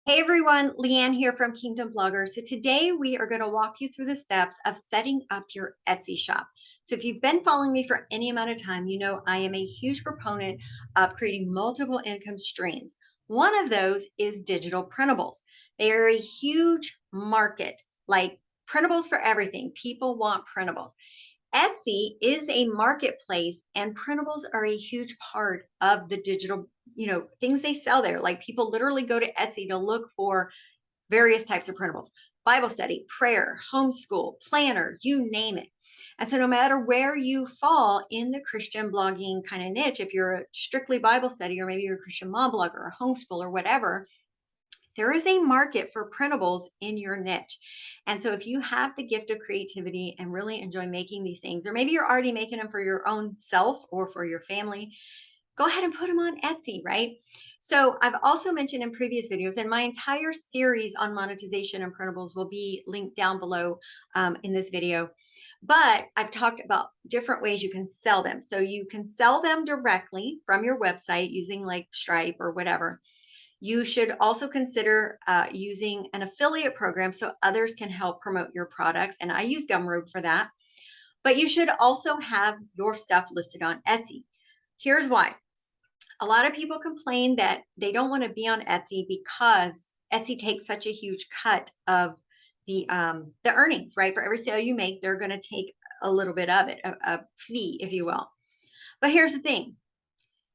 Hey everyone, Leanne here from Kingdom Blogger. So today we are going to walk you through the steps of setting up your Etsy shop. So if you've been following me for any amount of time, you know I am a huge proponent of creating multiple income streams. One of those is digital printables. They are a huge market, like printables for everything. People want printables. Etsy is a marketplace and printables are a huge part of the digital, things they sell there. Like people literally go to Etsy to look for various types of printables, Bible study, prayer, homeschool, planners, you name it. And so no matter where you fall in the Christian blogging kind of niche, if you're a strictly Bible study, or maybe you're a Christian mom blogger or homeschool or whatever, there is a market for printables in your niche. And so if you have the gift of creativity and really enjoy making these things, or maybe you're already making them for your own self or for your family, go ahead and put them on Etsy, right? So I've also mentioned in previous videos, and my entire series on monetization and printables will be linked down below in this video. But I've talked about different ways you can sell them. So you can sell them directly from your website using like Stripe or whatever. You should also consider using an affiliate program so others can help promote your products. And I use Gumroad for that. But you should also have your stuff listed on Etsy. Here's why. A lot of people complain that they don't want to be on Etsy because Etsy takes such a huge cut of the earnings, right? For every sale you make, they're going to take a little bit of it, a fee, if you will. But here's the thing.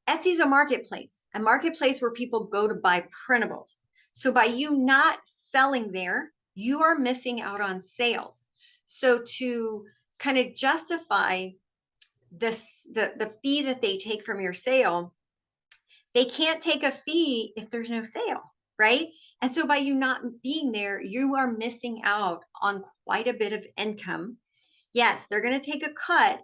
Etsy's a marketplace where people go to buy printables. So by you not selling there, you are missing out on sales. So to kind of justify the fee that they take from your sale, they can't take a fee if there's no sale, right? And so by you not being there, you are missing out on quite a bit of income. Yes, they're going to take a cut,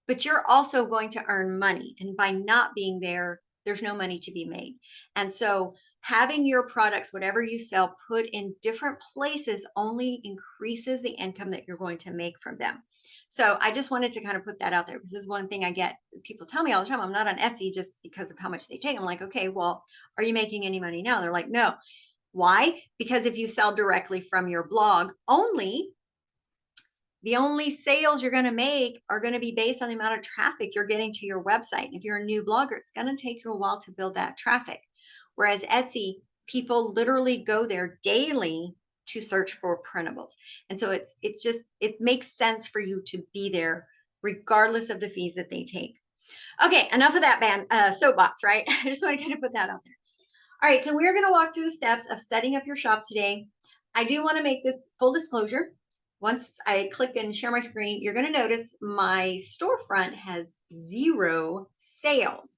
but you're also going to earn money. And by not being there, there's no money to be made. And so having your products, whatever you sell, put in different places only increases the income that you're going to make from them. So I just wanted to kind of put that out there because this is one thing I get. People tell me all the time, I'm not on Etsy just because of how much they take. I'm like, okay, well, are you making any money now? They're like, no. Why? Because if you sell directly from your blog only, the only sales you're going to make are going to be based on the amount of traffic you're getting to your website. And if you're a new blogger, it's going to take you a while to build that traffic. Whereas Etsy, people literally go there daily to search for printables. And so it makes sense for you to be there regardless of the fees that they take. Okay, enough of that soapbox, right? I just want to kind of put that out there. All right, so we're going to walk through the steps of setting up your shop today. I do want to make this full disclosure. Once I click and share my screen, you're going to notice my storefront has 0 sales.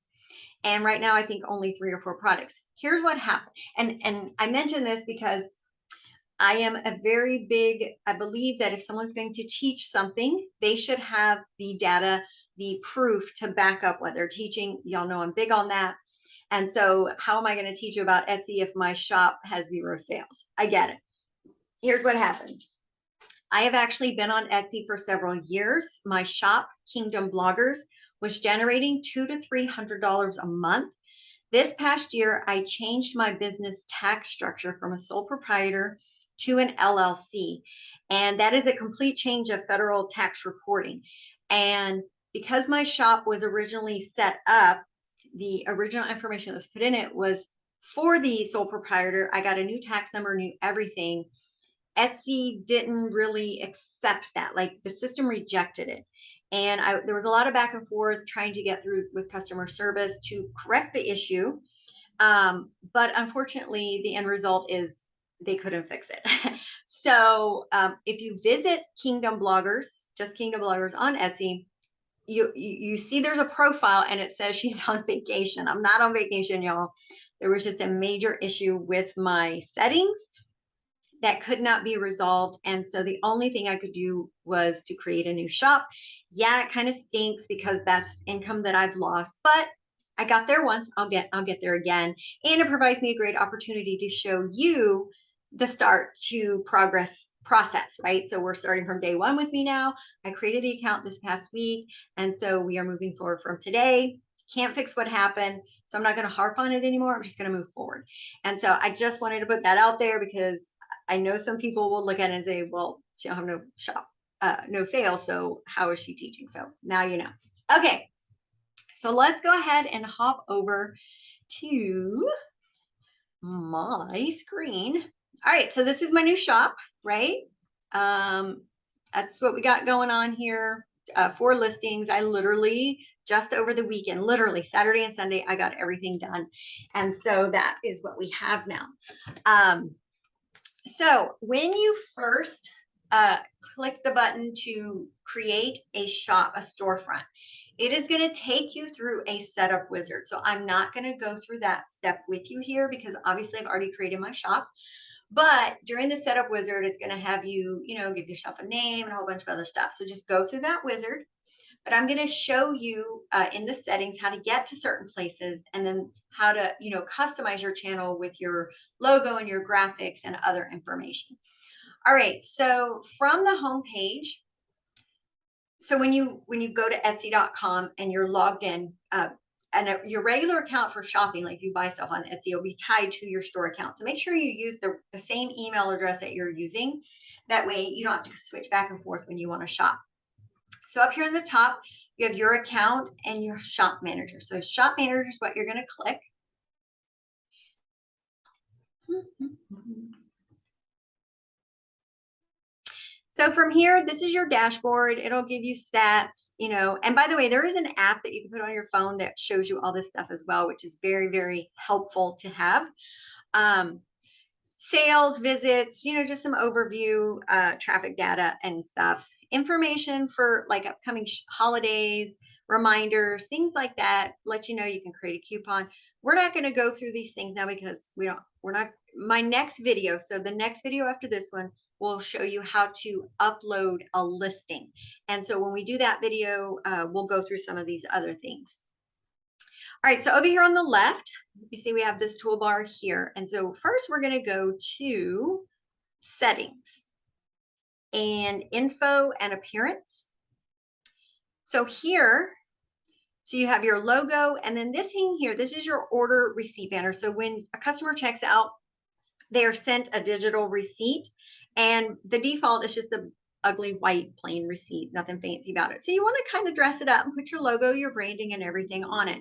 And right now, I think only 3 or 4 products. Here's what happened. And I mention this because I am a very big, I believe that if someone's going to teach something, they should have the data, the proof to back up what they're teaching. Y'all know I'm big on that. And so how am I going to teach you about Etsy if my shop has 0 sales? I get it. Here's what happened. I have actually been on Etsy for several years. My shop, Kingdom Bloggers, was generating $200 to $300 a month. This past year, I changed my business tax structure from a sole proprietor to an LLC. And that is a complete change of federal tax reporting. And because my shop was originally set up, the original information that was put in it was for the sole proprietor. I got a new tax number, new everything. Etsy didn't really accept that. Like the system rejected it. And there was a lot of back and forth trying to get through with customer service to correct the issue. But unfortunately, the end result is they couldn't fix it. So if you visit Kingdom Bloggers, just Kingdom Bloggers on Etsy, you see there's a profile and it says she's on vacation. I'm not on vacation, y'all. There was just a major issue with my settings that could not be resolved. And so the only thing I could do was to create a new shop. Yeah, it kind of stinks because that's income that I've lost, but I got there once, I'll get there again. And it provides me a great opportunity to show you the start to progress process, right? So we're starting from day 1 with me now. I created the account this past week. And so we are moving forward from today. Can't fix what happened. So I'm not going to harp on it anymore. I'm just going to move forward. And so I just wanted to put that out there because I know some people will look at it and say, well, she don't have no shop, no sales. So how is she teaching? So now you know. Okay. So let's go ahead and hop over to my screen. All right. So this is my new shop, right? That's what we got going on here. 4 listings. I literally just over the weekend, literally Saturday and Sunday, I got everything done. And so that is what we have now. So when you first click the button to create a shop, a storefront, it is going to take you through a setup wizard. So I'm not going to go through that step with you here because obviously I've already created my shop. But during the setup wizard, it's going to have you, give yourself a name and a whole bunch of other stuff. So just go through that wizard. But I'm going to show you in the settings how to get to certain places and then how to, customize your channel with your logo and your graphics and other information. All right. So from the home page, so when you go to Etsy.com and you're logged in, and your regular account for shopping, like you buy stuff on Etsy, will be tied to your store account. So make sure you use the same email address that you're using. That way you don't have to switch back and forth when you want to shop. So up here in the top, you have your account and your shop manager. So shop manager is what you're going to click. So from here, this is your dashboard. It'll give you stats, and by the way, there is an app that you can put on your phone that shows you all this stuff as well, which is very, very helpful to have. Sales, visits, just some overview, traffic data and stuff. Information for like upcoming holidays, reminders, things like that. Let you know you can create a coupon. We're not going to go through these things now because we're not, my next video. So the next video after this one will show you how to upload a listing. And so when we do that video, we'll go through some of these other things. All right, so over here on the left, you see we have this toolbar here. And so first we're going to go to settings and info and appearance. So here, so you have your logo and then this thing here, this is your order receipt banner. So when a customer checks out, they are sent a digital receipt and the default is just a ugly white plain receipt, nothing fancy about it. So you want to kind of dress it up and put your logo, your branding and everything on it.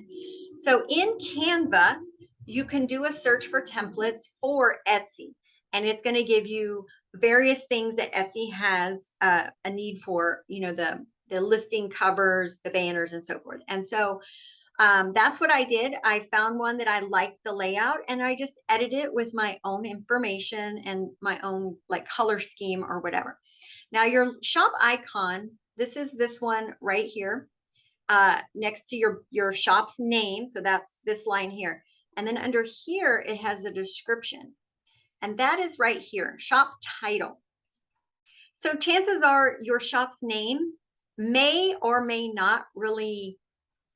So in Canva, you can do a search for templates for Etsy, and it's going to give you various things that Etsy has a need for, the listing covers, the banners and so forth. And so that's what I did. I found one that I liked the layout and I just edited it with my own information and my own like color scheme or whatever. Now your shop icon, this is this one right here, next to your shop's name. So that's this line here. And then under here, it has a description. And that is right here, shop title. So chances are your shop's name may or may not really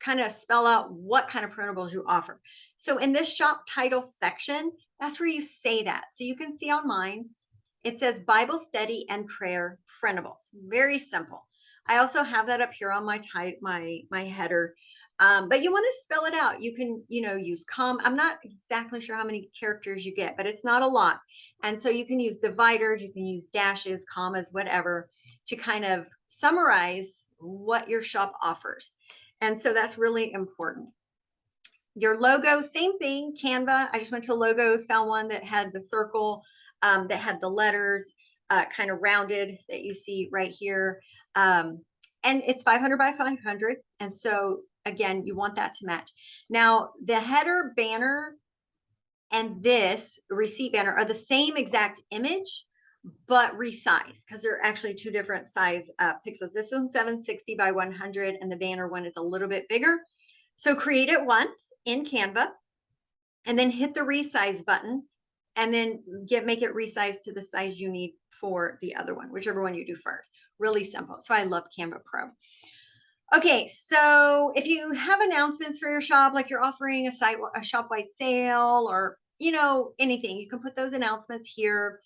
kind of spell out what kind of printables you offer. So in this shop title section, that's where you say that. So you can see on mine, it says Bible study and prayer printables. Very simple. I also have that up here on my header. But you want to spell it out. You can, use I'm not exactly sure how many characters you get, but it's not a lot. And so you can use dividers, you can use dashes, commas, whatever, to kind of summarize what your shop offers. And so that's really important. Your logo, same thing, Canva. I just went to logos, found one that had the circle, that had the letters kind of rounded that you see right here. And it's 500 by 500. And so again, you want that to match. Now the header banner and this receipt banner are the same exact image, but resize because they're actually 2 different size pixels. This one's 760 by 100 and the banner one is a little bit bigger. So create it once in Canva and then hit the resize button and then make it resize to the size you need for the other one, whichever one you do first. Really simple. So I love Canva Pro. Okay, so if you have announcements for your shop, like you're offering a shop-wide sale or, anything, you can put those announcements here.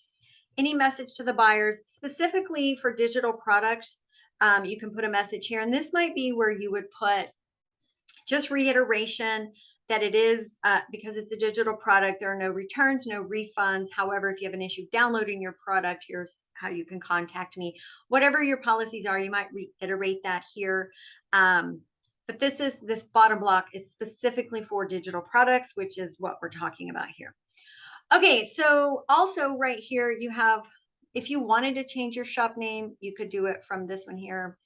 Any message to the buyers, specifically for digital products, you can put a message here. And this might be where you would put Just reiteration that it is, because it's a digital product, there are no returns, no refunds. However, if you have an issue downloading your product, here's how you can contact me. Whatever your policies are, you might reiterate that here. But this bottom block is specifically for digital products, which is what we're talking about here. Okay, so also right here, you have, if you wanted to change your shop name, you could do it from this one here.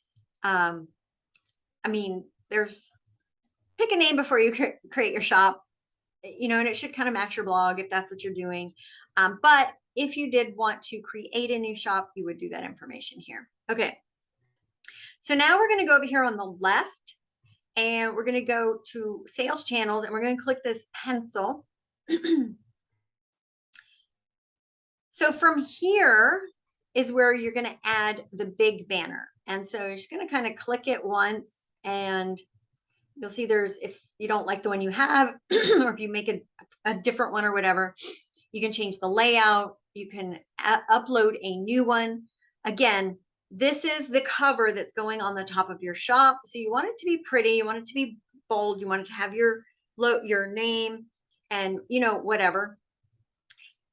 I mean, pick a name before you create your shop, and it should kind of match your blog if that's what you're doing. But if you did want to create a new shop, you would do that information here. Okay. So now we're going to go over here on the left, and we're going to go to sales channels, and we're going to click this pencil. So from here is where you're going to add the big banner. And so you're just going to kind of click it once, and you'll see if you don't like the one you have, or if you make a different one or whatever, you can change the layout. You can upload a new one. Again, this is the cover that's going on the top of your shop. So you want it to be pretty. You want it to be bold. You want it to have your name and, whatever.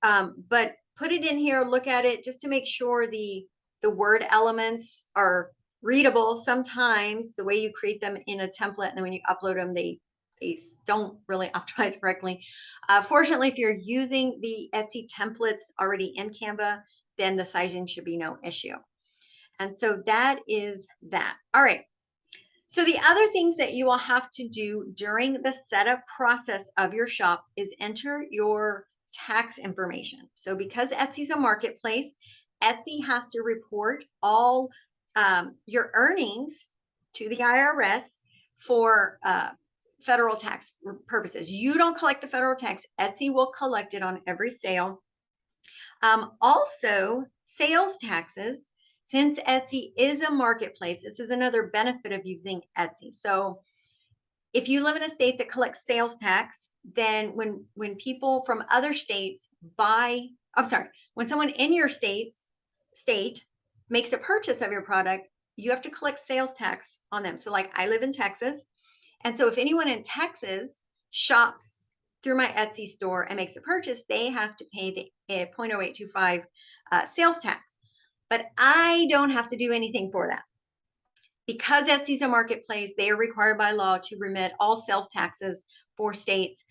But put it in here, look at it just to make sure the word elements are readable. Sometimes the way you create them in a template and then when you upload them, they don't really optimize correctly. Fortunately, if you're using the Etsy templates already in Canva, then the sizing should be no issue. And so that is that. All right. So the other things that you will have to do during the setup process of your shop is enter your tax information. So because Etsy's a marketplace, Etsy has to report all your earnings to the IRS for federal tax purposes. You don't collect the federal tax. Etsy will collect it on every sale. Also, sales taxes. Since Etsy is a marketplace, this is another benefit of using Etsy. So if you live in a state that collects sales tax, then when people from other states when someone in your state makes a purchase of your product, you have to collect sales tax on them. So like I live in Texas. And so if anyone in Texas shops through my Etsy store and makes a purchase, they have to pay the 0.0825 sales tax. But I don't have to do anything for that. Because Etsy's a marketplace, they are required by law to remit all sales taxes for states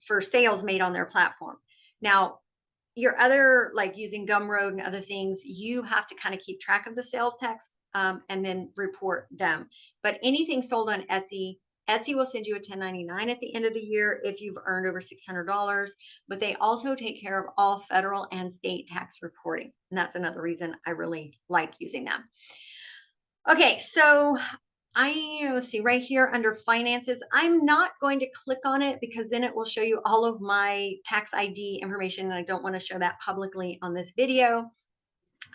for sales made on their platform. Now, your other, like using Gumroad and other things, you have to kind of keep track of the sales tax and then report them. But anything sold on Etsy, Etsy will send you a 1099 at the end of the year if you've earned over $600, but they also take care of all federal and state tax reporting. And that's another reason I really like using them. Okay, so let's see right here under finances. I'm not going to click on it because then it will show you all of my tax ID information, and I don't want to show that publicly on this video.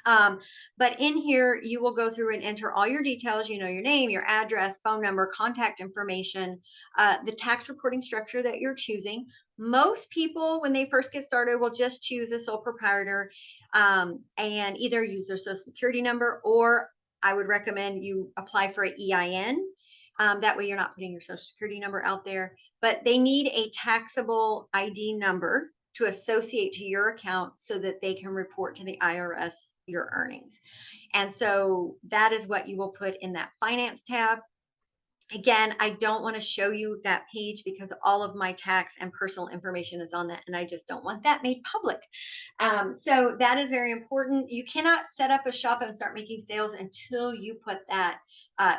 But in here, you will go through and enter all your details, your name, your address, phone number, contact information, the tax reporting structure that you're choosing. Most people, when they first get started, will just choose a sole proprietor and either use their social security number, or I would recommend you apply for an EIN. That way you're not putting your social security number out there, but they need a taxable ID number to associate to your account so that they can report to the IRS your earnings. And so that is what you will put in that finance tab. Again, I don't want to show you that page because all of my tax and personal information is on that, and I just don't want that made public. So that is very important. You cannot set up a shop and start making sales until you put that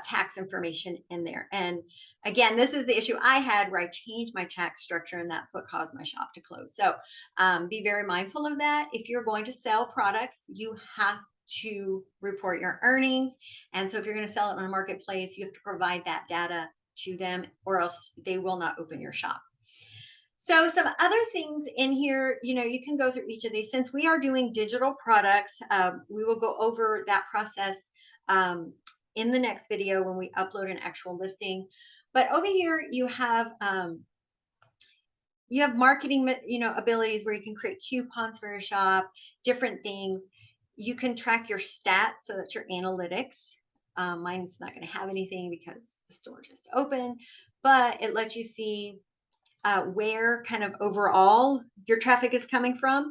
tax information in there. And again, this is the issue I had where I changed my tax structure, and that's what caused my shop to close. So be very mindful of that. If you're going to sell products, you have to report your earnings. And so if you're going to sell it on a marketplace, you have to provide that data to them, or else they will not open your shop. So some other things in here, you can go through each of these. Since we are doing digital products, we will go over that process in the next video when we upload an actual listing. But over here, you have marketing, abilities where you can create coupons for your shop, different things. You can track your stats, so that's your analytics. Mine's not going to have anything because the store just opened, but it lets you see where kind of overall your traffic is coming from.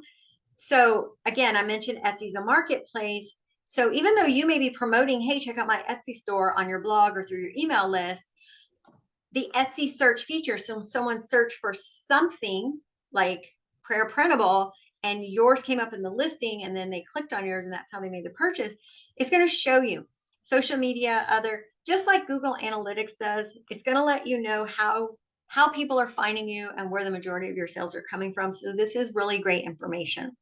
So again, I mentioned Etsy's a marketplace. So even though you may be promoting, hey, check out my Etsy store on your blog or through your email list, the Etsy search feature, so someone searched for something like prayer printable and yours came up in the listing and then they clicked on yours and that's how they made the purchase, it's going to show you social media, other, just like Google Analytics does. It's going to let you know how people are finding you and where the majority of your sales are coming from. So this is really great information.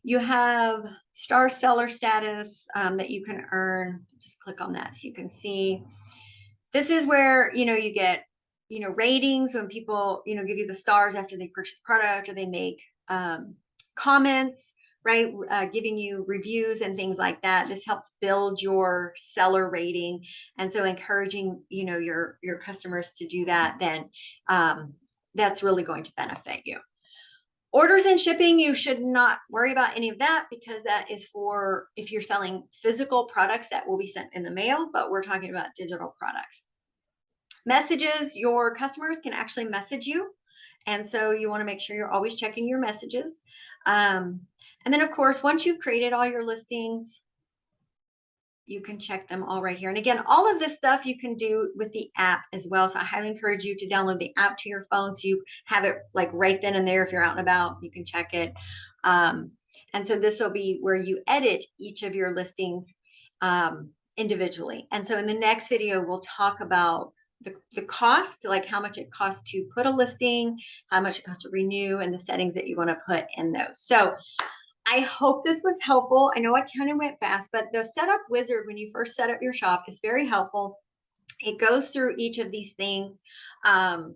You have star seller status that you can earn. Just click on that so you can see. This is where, you get, ratings when people, give you the stars after they purchase product or they make comments, right? Giving you reviews and things like that. This helps build your seller rating. And so encouraging, your customers to do that, then that's really going to benefit you. Orders and shipping, you should not worry about any of that because that is for if you're selling physical products that will be sent in the mail, but we're talking about digital products. Messages, your customers can actually message you. And so you want to make sure you're always checking your messages. And then of course, once you've created all your listings, you can check them all right here. And again, all of this stuff you can do with the app as well. So I highly encourage you to download the app to your phone so you have it like right then and there. If you're out and about, you can check it. And so this will be where you edit each of your listings individually. And so in the next video, we'll talk about the cost, like how much it costs to put a listing, how much it costs to renew, and the settings that you want to put in those. So I hope this was helpful. I know I kind of went fast, but the setup wizard, when you first set up your shop, is very helpful. It goes through each of these things. I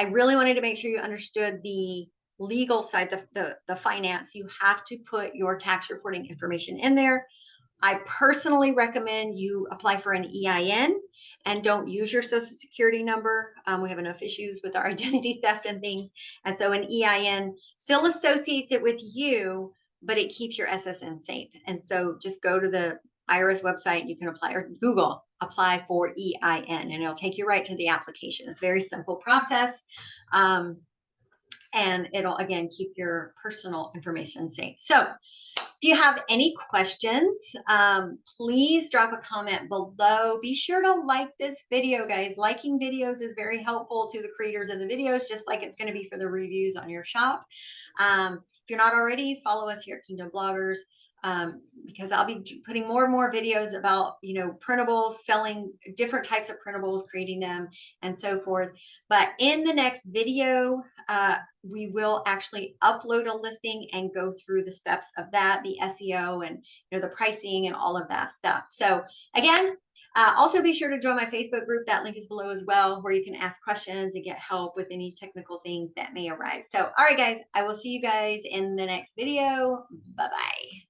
really wanted to make sure you understood the legal side, the finance. You have to put your tax reporting information in there. I personally recommend you apply for an EIN and don't use your social security number. We have enough issues with our identity theft and things. And so an EIN still associates it with you, but it keeps your SSN safe. And so just go to the IRS website, you can apply, or Google, apply for EIN, and it'll take you right to the application. It's a very simple process. And it'll, again, keep your personal information safe. So if you have any questions, please drop a comment below. Be sure to like this video, guys. Liking videos is very helpful to the creators of the videos, just like it's going to be for the reviews on your shop. If you're not already, follow us here at Kingdom Bloggers. Because I'll be putting more and more videos about, printables, selling different types of printables, creating them, and so forth. But in the next video, we will actually upload a listing and go through the steps of that, the SEO and the pricing and all of that stuff. So again, also be sure to join my Facebook group. That link is below as well, where you can ask questions and get help with any technical things that may arise. So, all right, guys, I will see you guys in the next video. Bye-bye.